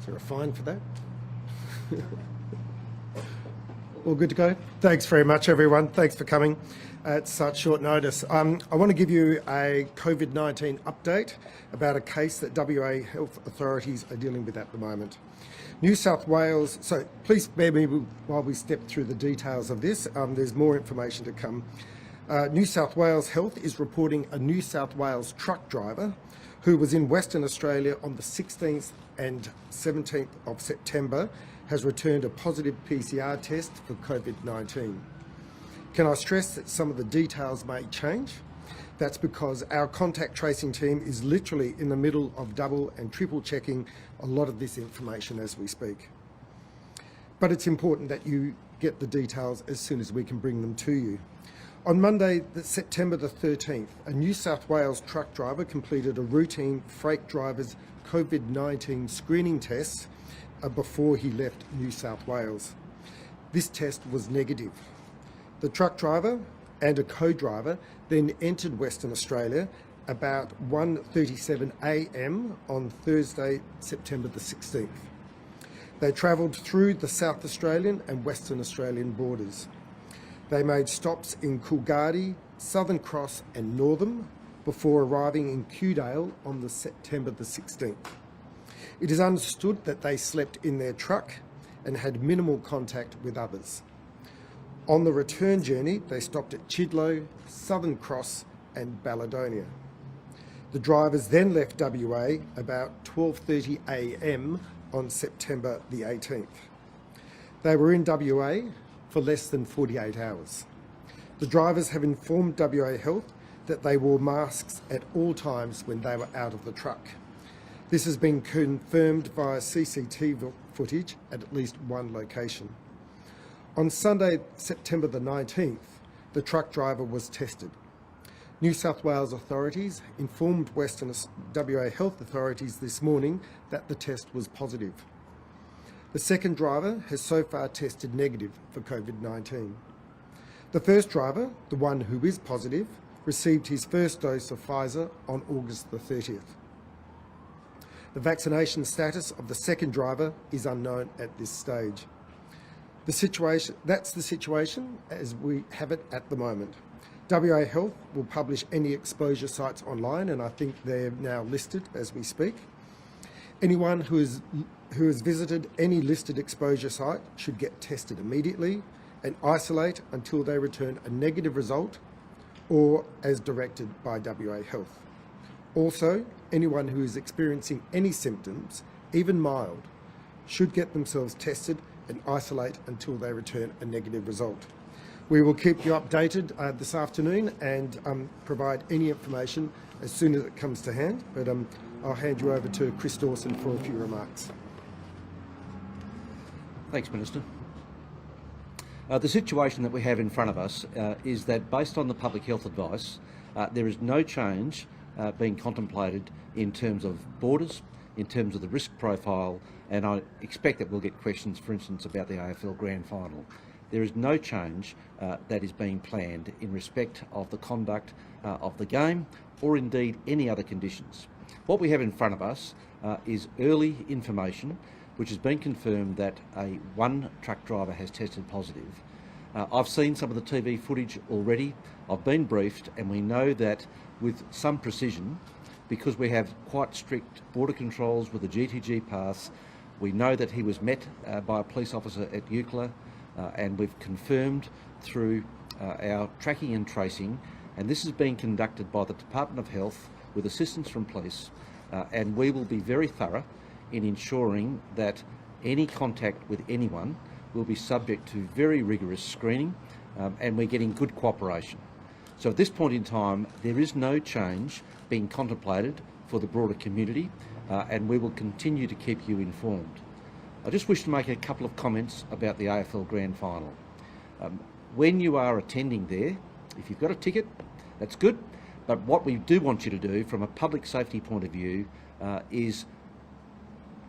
Is there a fine for that? All good to go? Thanks very much, everyone. Thanks for coming at such short notice. I want to give you a COVID-19 update about a case that WA health authorities are dealing with at the moment. New South Wales, so please bear me while we step through the details of this. There's more information to come. New South Wales Health is reporting a New South Wales truck driver who was in Western Australia on the 16th and 17th of September has returned a positive PCR test for COVID-19. Can I stress that some of the details may change? That's because our contact tracing team is literally in the middle of double and triple checking a lot of this information as we speak. But it's important that you get the details as soon as we can bring them to you. On Monday, September the 13th, a New South Wales truck driver completed a routine freight driver's COVID-19 screening test before he left New South Wales. This test was negative. The truck driver and a co-driver then entered Western Australia about 1:37 a.m. on Thursday, September the 16th. They travelled through the South Australian and Western Australian borders. They made stops in Coolgardie, Southern Cross and Northam before arriving in Chidlow on the September the 16th. It is understood that they slept in their truck and had minimal contact with others. On the return journey, they stopped at Chidlow, Southern Cross and Balladonia. The drivers then left WA about 12:30 a.m. on September the 18th. They were in WA for less than 48 hours. The drivers have informed WA Health that they wore masks at all times when they were out of the truck. This has been confirmed via CCTV footage at least one location. On Sunday, September the 19th, the truck driver was tested. New South Wales authorities informed Western WA health authorities this morning that the test was positive. The second driver has so far tested negative for COVID-19. The first driver, the one who is positive, received his first dose of Pfizer on August the 30th. The vaccination status of the second driver is unknown at this stage. That's the situation as we have it at the moment. WA Health will publish any exposure sites online, and I think they're now listed as we speak. Anyone who has visited any listed exposure site should get tested immediately and isolate until they return a negative result or as directed by WA Health. Also, anyone who is experiencing any symptoms, even mild, should get themselves tested and isolate until they return a negative result. We will keep you updated this afternoon and provide any information as soon as it comes to hand, but I'll hand you over to Chris Dawson for a few remarks. Thanks, Minister. The situation that we have in front of us is that based on the public health advice, there is no change being contemplated in terms of borders, in terms of the risk profile, and I expect that we'll get questions, for instance, about the AFL Grand Final. There is no change that is being planned in respect of the conduct of the game or indeed any other conditions. What we have in front of us is early information which has been confirmed that one truck driver has tested positive. I've seen some of the TV footage already. I've been briefed, and we know that with some precision, because we have quite strict border controls with the GTG pass, we know that he was met by a police officer at Eucla, and we've confirmed through our tracking and tracing, and this is being conducted by the Department of Health with assistance from police, and we will be very thorough in ensuring that any contact with anyone will be subject to very rigorous screening, and we're getting good cooperation. So at this point in time, there is no change being contemplated for the broader community, and we will continue to keep you informed. I just wish to make a couple of comments about the AFL Grand Final. When you are attending there, if you've got a ticket, that's good, but what we do want you to do from a public safety point of view is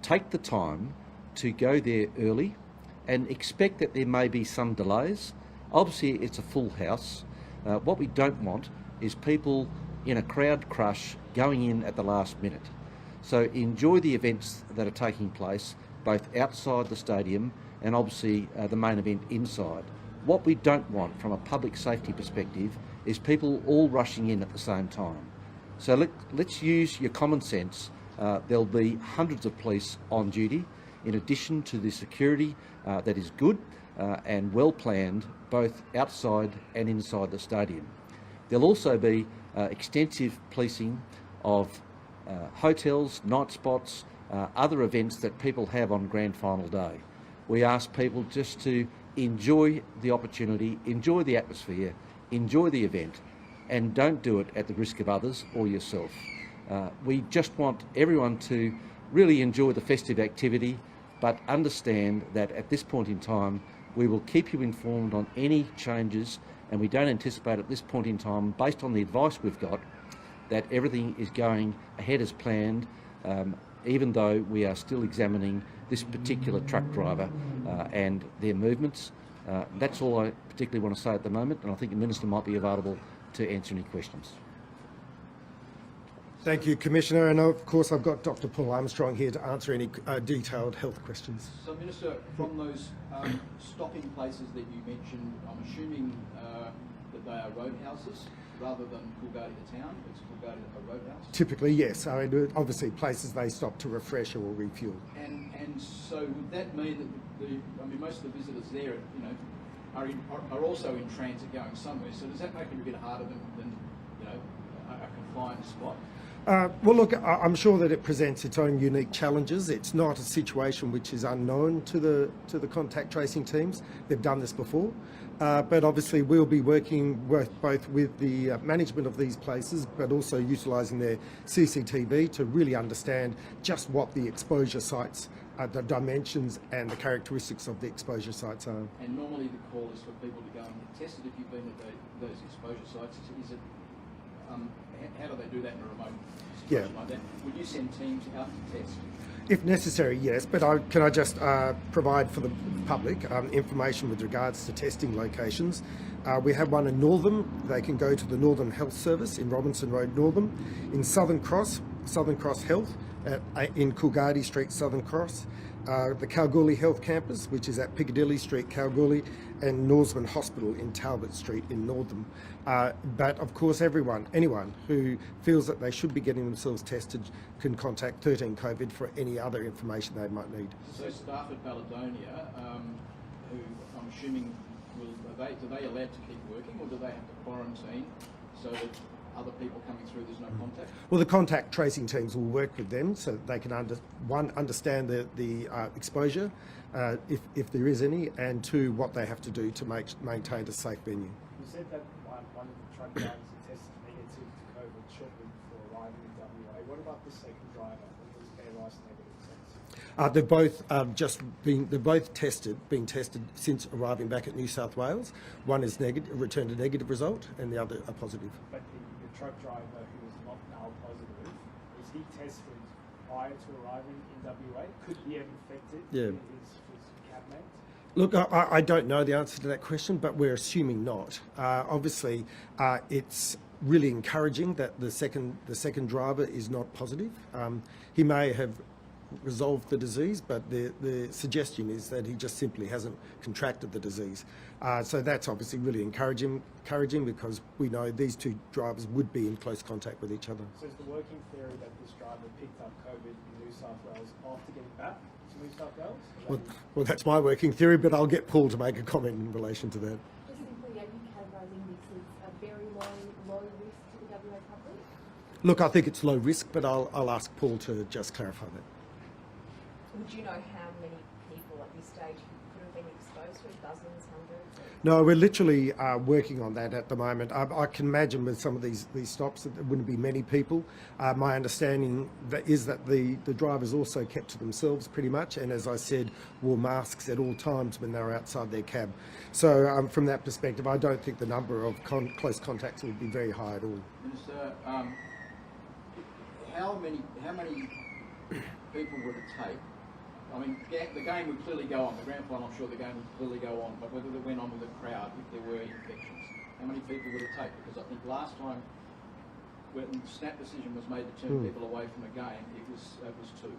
take the time to go there early and expect that there may be some delays. Obviously, it's a full house. What we don't want is people in a crowd crush going in at the last minute. So enjoy the events that are taking place, both outside the stadium and obviously the main event inside. What we don't want from a public safety perspective is people all rushing in at the same time. So let's use your common sense. There'll be hundreds of police on duty, in addition to the security that is good and well planned, both outside and inside the stadium. There'll also be extensive policing of hotels, night spots, other events that people have on grand final day. We ask people just to enjoy the opportunity, enjoy the atmosphere, enjoy the event, and don't do it at the risk of others or yourself. We just want everyone to really enjoy the festive activity, but understand that at this point in time, we will keep you informed on any changes, and we don't anticipate at this point in time, based on the advice we've got, that everything is going ahead as planned, even though we are still examining this particular truck driver and their movements. That's all I particularly want to say at the moment, and I think the Minister might be available to answer any questions. Thank you, Commissioner. And of course, I've got Dr. Paul Armstrong here to answer any detailed health questions. So, Minister, from those stopping places that you mentioned, I'm assuming that they are roadhouses rather than Coolgardie the town. It's Coolgardie a roadhouse? Typically, yes. I mean, obviously, places they stop to refresh or refuel. And so would that mean that most of the visitors there, are also in transit going somewhere? So does that make it a bit harder than a confined spot? Well, look, I'm sure that it presents its own unique challenges. It's not a situation which is unknown to the contact tracing teams. They've done this before. But obviously we'll be working both with the management of these places, but also utilising their CCTV to really understand just what the exposure sites, the dimensions and the characteristics of the exposure sites are. And normally the call is for people to go and get tested if you've been at those exposure sites. Is it, how do they do that in a remote situation like that? Would you send teams out to test? If necessary, yes, but can I just provide for the public information with regards to testing locations. We have one in Northam. They can go to the Northern Health Service in Robinson Road, Northam. In Southern Cross Health in Coolgardie Street, Southern Cross. The Kalgoorlie Health Campus, which is at Piccadilly Street, Kalgoorlie, and Norseman Hospital in Talbot Street in Northam. But of course, anyone who feels that they should be getting themselves tested can contact 13 COVID for any other information they might need. So staff at Balladonia, who I'm assuming are they allowed to keep working, or do they have to quarantine so that other people coming through there's no contact? Well, the contact tracing teams will work with them so that they can understand the exposure, if there is any, and two, what they have to do to maintain a safe venue. You said that one of the truck drivers who tested negative to COVID shortly before arriving in WA. What about the second driver? When was their last negative test? They've both been tested since arriving back at New South Wales. One is returned a negative result, and the other a positive. But the truck driver who is not now positive, was he tested prior to arriving in WA? Could he have infected his cabmate? Look, I don't know the answer to that question, but we're assuming not. Obviously, it's really encouraging that the second driver is not positive. He may have resolved the disease, but the suggestion is that he just simply hasn't contracted the disease. So that's obviously really encouraging because we know these two drivers would be in close contact with each other. So is the working theory that this driver picked up COVID in New South Wales after getting back to New South Wales? Well, that's my working theory, but I'll get Paul to make a comment in relation to that. Just simply, are you categorising this as a very low risk to the WA public? Look, I think it's low risk, but I'll ask Paul to just clarify that. Would you know how many people at this stage could have been exposed to it? Dozens, hundreds? No, we're literally working on that at the moment. I can imagine with some of these stops that there wouldn't be many people. My understanding is that the drivers also kept to themselves pretty much, and as I said, wore masks at all times when they were outside their cab. So from that perspective, I don't think the number of close contacts would be very high at all. Minister, how many people would it take? I mean, the game would clearly go on. The grand final, I'm sure the game would clearly go on. But whether it went on with the crowd, if there were infections, how many people would it take? Because I think last time when the snap decision was made to turn people away from the game, it was 2.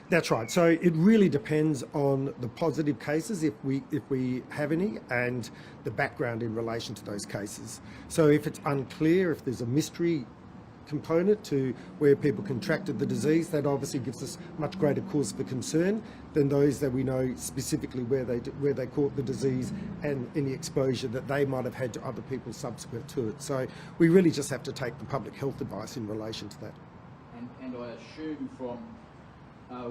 That's right. So it really depends on the positive cases, if we have any, and the background in relation to those cases. So if it's unclear, if there's a mystery component to where people contracted the disease, that obviously gives us much greater cause for concern than those that we know specifically where they caught the disease and any exposure that they might have had to other people subsequent to it. So we really just have to take the public health advice in relation to that. And I assume from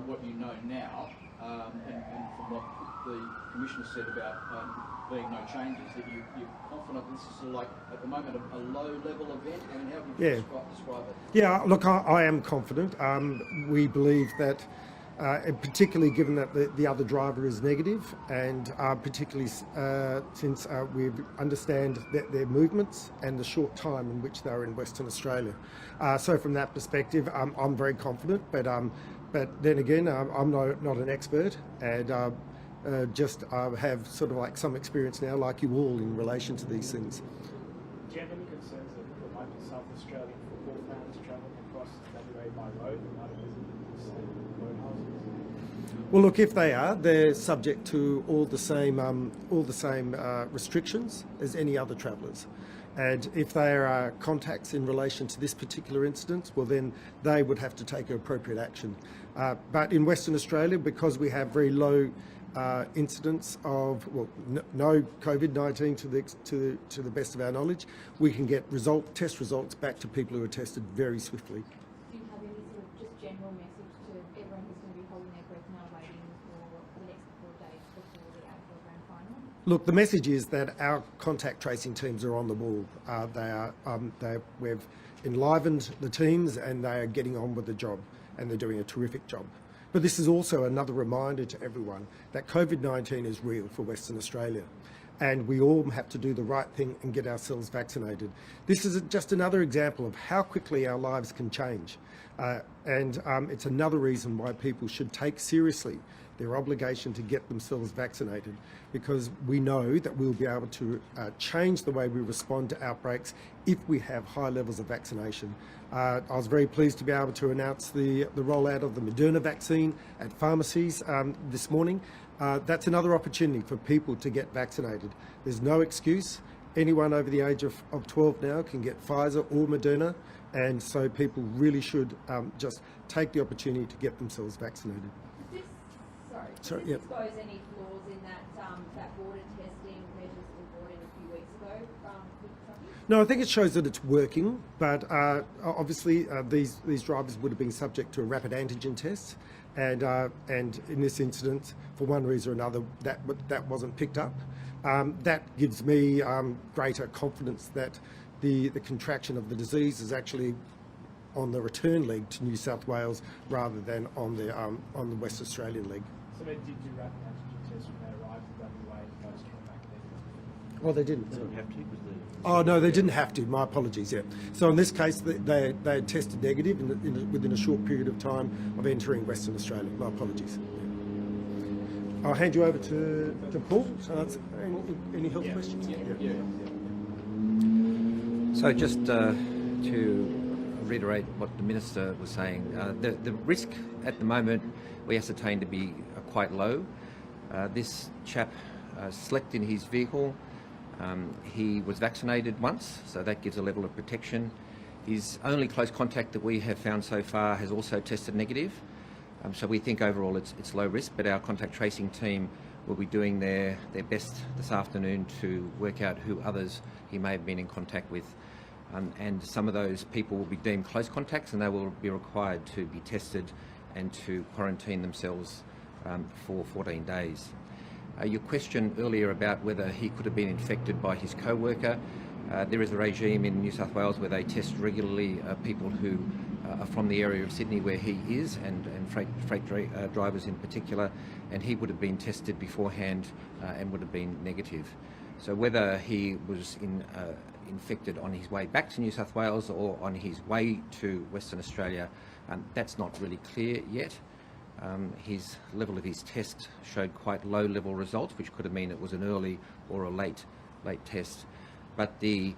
what you know now, and from what the Commissioner said about being no changes, that you're confident this is like, at the moment, a low-level event? I mean, how would you describe it? Yeah, look, I am confident. We believe that, particularly given that the other driver is negative, and particularly since we understand their movements and the short time in which they're in Western Australia. So from that perspective, I'm very confident, but then again, I'm not an expert, and just have sort of like some experience now, like you all, in relation to these things. Do you have any concerns that there might be South Australian football fans travelling across WA by road and might have visited the same roadhouses? Well, look, if they are, they're subject to all the same restrictions as any other travellers. And if there are contacts in relation to this particular incident, well, then they would have to take appropriate action. But in Western Australia, because we have very low incidents of, well, no COVID-19 to the best of our knowledge, we can get test results back to people who are tested very swiftly. Do you have any sort of just general message to everyone who's going to be holding their breath now, waiting for the next couple of days before the AFL Grand Final? Look, the message is that our contact tracing teams are on the ball. We've enlivened the teams, and they are getting on with the job, and they're doing a terrific job. But this is also another reminder to everyone that COVID-19 is real for Western Australia, and we all have to do the right thing and get ourselves vaccinated. This is just another example of how quickly our lives can change, and it's another reason why people should take seriously their obligation to get themselves vaccinated, because we know that we'll be able to change the way we respond to outbreaks if we have high levels of vaccination. I was very pleased to be able to announce the rollout of the Moderna vaccine at pharmacies this morning. That's another opportunity for people to get vaccinated. There's no excuse. Anyone over the age of 12 now can get Pfizer or Moderna, and so people really should just take the opportunity to get themselves vaccinated. Does this expose any flaws in that border testing measures that were brought in a few weeks ago with Kentucky? No, I think it shows that it's working, but obviously these drivers would have been subject to a rapid antigen test, and in this incident, for one reason or another, that wasn't picked up. That gives me greater confidence that the contraction of the disease is actually on the return leg to New South Wales rather than on the West Australian leg. So they did do rapid antigen tests when they arrived in WA and those came back negative? Oh, they didn't. They don't have to, because Oh, no, they didn't have to. My apologies, yeah. So in this case, they had tested negative within a short period of time of entering Western Australia. My apologies. Yeah. I'll hand you over to Paul. Any health questions? Yeah. So just to reiterate what the Minister was saying, the risk at the moment we ascertain to be quite low. This chap slept in his vehicle. He was vaccinated once, so that gives a level of protection. His only close contact that we have found so far has also tested negative. So we think overall it's low risk, but our contact tracing team will be doing their best this afternoon to work out who others he may have been in contact with. And some of those people will be deemed close contacts, and they will be required to be tested and to quarantine themselves for 14 days. Your question earlier about whether he could have been infected by his co-worker, there is a regime in New South Wales where they test regularly people who are from the area of Sydney where he is, and freight drivers in particular, and he would have been tested beforehand and would have been negative. So whether he was infected on his way back to New South Wales or on his way to Western Australia, that's not really clear yet. His level of his test showed quite low level results, which could have meant it was an early or a late test. But the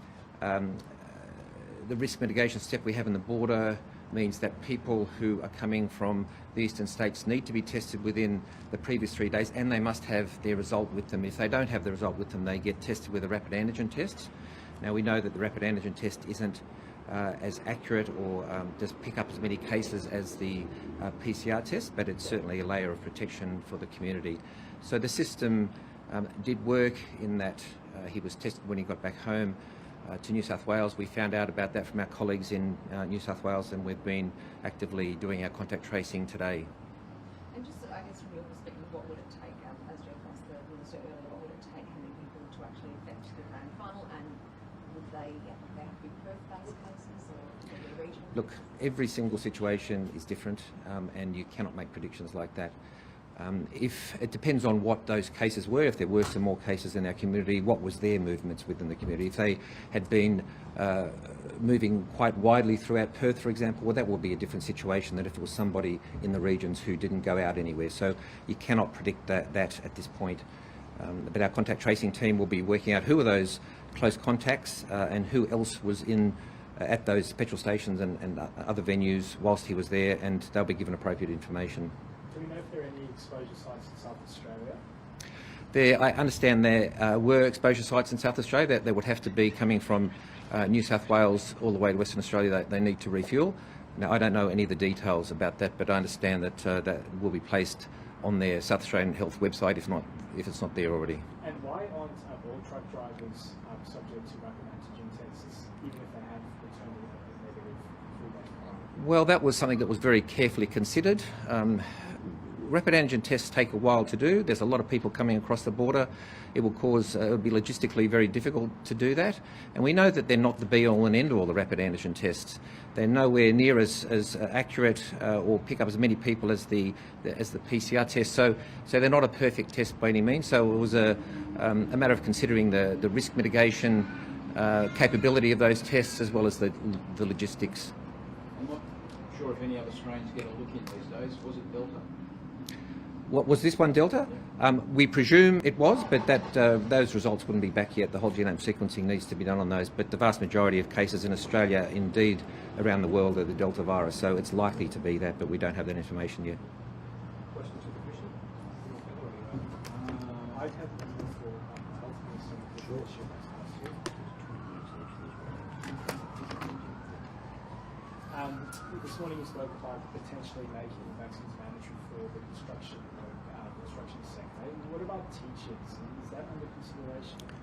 the risk mitigation step we have in the border means that people who are coming from the eastern states need to be tested within the previous 3 days, and they must have their result with them. If they don't have the result with them, they get tested with a rapid antigen test. Now, we know that the rapid antigen test isn't as accurate or does pick up as many cases as the PCR test, but it's certainly a layer of protection for the community. So the system did work in that he was tested when he got back home to New South Wales. We found out about that from our colleagues in New South Wales, and we've been actively doing our contact tracing today. And just, I guess, from your perspective, what would it take, as Jeff asked the minister earlier, what would it take, how many people to actually affect the grand final, and would they have to be Perth-based cases or would they be regional? Look, every single situation is different, and you cannot make predictions like that. If it depends on what those cases were, if there were some more cases in our community, what was their movements within the community? If they had been moving quite widely throughout Perth, for example, well, that would be a different situation than if it was somebody in the regions who didn't go out anywhere. So you cannot predict that at this point. But our contact tracing team will be working out who are those close contacts and who else was in at those petrol stations and other venues whilst he was there, and they'll be given appropriate information. Do we know if there are any exposure sites in South Australia? I understand there were exposure sites in South Australia that would have to be coming from New South Wales all the way to Western Australia. They need to refuel. Now, I don't know any of the details about that, but I understand that that will be placed on their South Australian Health website if it's not there already. And why aren't all truck drivers subject to rapid antigen tests, even if they have returned a negative full-day? Well, that was something that was very carefully considered. Rapid antigen tests take a while to do. There's a lot of people coming across the border. It will be logistically very difficult to do that. And we know that they're not the be-all and end-all, the rapid antigen tests. They're nowhere near as accurate or pick up as many people as the PCR test. So they're not a perfect test by any means. So it was a matter of considering the risk mitigation capability of those tests as well as the logistics. I'm not sure if any other strains get a look in these days. Was it Delta? What was this one, Delta? We presume it was, but those results wouldn't be back yet. The whole genome sequencing needs to be done on those. But the vast majority of cases in Australia, indeed around the world, are the Delta virus. So it's likely to be that, but we don't have that information yet. Questions for the Commission? I'd have a number for Health Minister. This morning you spoke about potentially making vaccines mandatory for the construction sector. What about teachers? Is that under consideration at the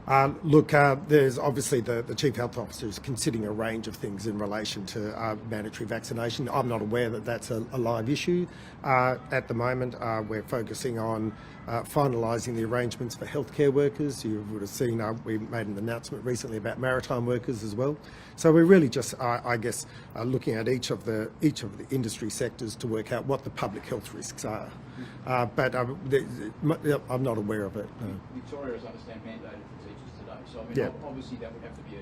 moment? Look, there's obviously the Chief Health Officer is considering a range of things in relation to mandatory vaccination. I'm not aware that that's a live issue at the moment. We're focusing on finalising the arrangements for healthcare workers. You would have seen we made an announcement recently about maritime workers as well. So we're really just, I guess, looking at each of the industry sectors to work out what the public health risks are. But I'm not aware of it. No. Victoria, as I understand, mandated for teachers today. So I mean, obviously that would have to be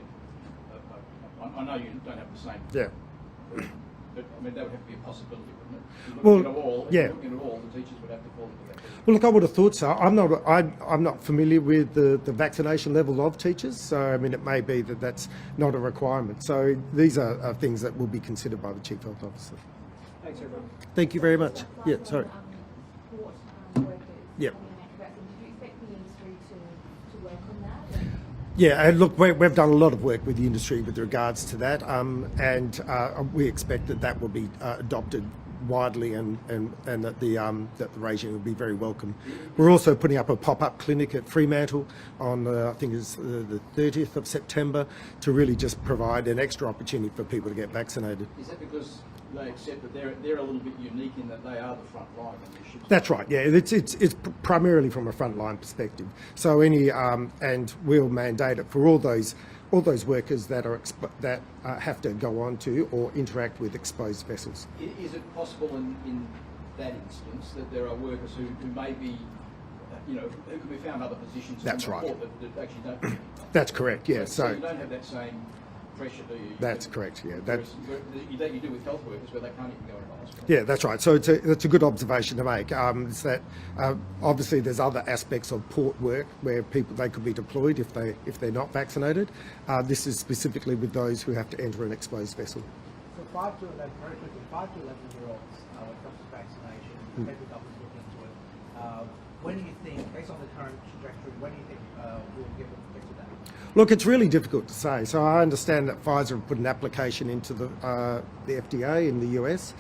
I know you don't have the same. Yeah. But I mean, that would have to be a possibility, wouldn't it? Well, looking at all, the teachers would have to fall into that. Well, look, I would have thought so. I'm not familiar with the vaccination level of teachers, so I mean, it may be that that's not a requirement. So these are things that will be considered by the Chief Health Officer. Thanks, everyone. Thank you very much. Yeah, sorry. Workers. Yep. Did you expect the industry to work on that? Yeah, and look, we've done a lot of work with the industry with regards to that, and we expect that will be adopted widely, and that the regime will be very welcome. We're also putting up a pop-up clinic at Fremantle on I think it's the 30th of September to really just provide an extra opportunity for people to get vaccinated. Is that because they accept that they're a little bit unique in that they are the front line? That's right. Yeah, it's primarily from a frontline perspective. So and we'll mandate it for all those workers that have to go on to or interact with exposed vessels. Is it possible in that instance that there are workers who may be, who can be found other positions? That's right. That actually don't. That's correct. Yeah. So you don't have that same pressure, do you? That's correct, yeah. Whereas that you do with health workers where they can't even go into hospital. Yeah, that's right. So it's a good observation to make. Is that obviously there's other aspects of port work where they could be deployed if they're not vaccinated. This is specifically with those who have to enter an exposed vessel. So 5 to 11, very quickly, 5 to 11-year-olds when it comes to vaccination, the federal government's looking into it. When do you think, based on the current trajectory, when do you think we'll get to that? Look, it's really difficult to say. So I understand that Pfizer have put an application into the FDA in the US.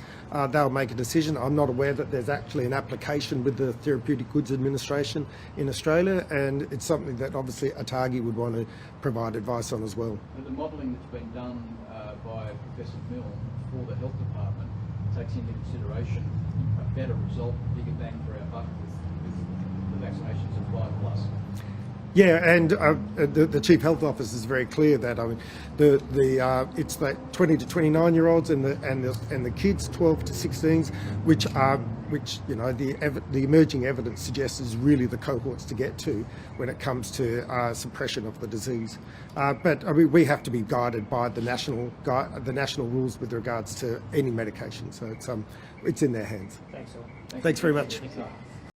They'll make a decision. I'm not aware that there's actually an application with the Therapeutic Goods Administration in Australia, and it's something that obviously ATAGI would want to provide advice on as well. And the modelling that's been done by Professor Milne for the health department takes into consideration a better result, bigger bang for our buck with the vaccinations of 5+. Yeah, and the Chief Health Officer is very clear that it's the 20 to 29-year-olds and the kids 12 to 16s, which you know the emerging evidence suggests is really the cohorts to get to when it comes to suppression of the disease. But I mean, we have to be guided by the national rules with regards to any medication. So it's in their hands. Thanks, Phil. Thanks very much. Thanks,